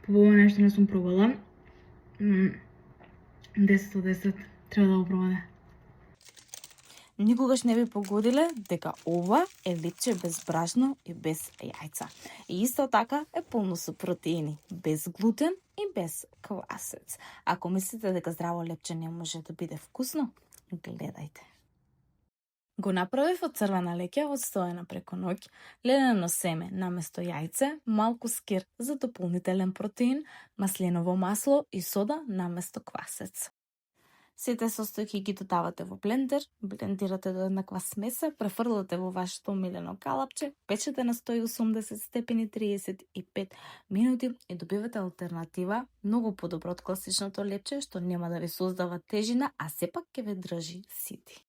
Побава нешто не сум пробала. 10 од 10. Треба да го пробате. Никогаш не би погодиле дека ова е лепче без брашно и без јајца. И исто така е полно со протеини, без глутен и без квасец. Ако мислите дека здраво лепче не може да биде вкусно, гледајте. Го направив од црвена леќа одстоена преко ноќ, ледено семе наместо јајце, малку скир за дополнителен протеин, масленово масло и сода наместо квасец. Сите состојки ги додавате во блендер, блендирате до еднаква смеса, префрлате во вашето омилено калапче, печете на 180 степени 35 минути и добивате алтернатива многу подобро од класичното лепче што нема да ви создава тежина, а сепак ќе ве држи сити.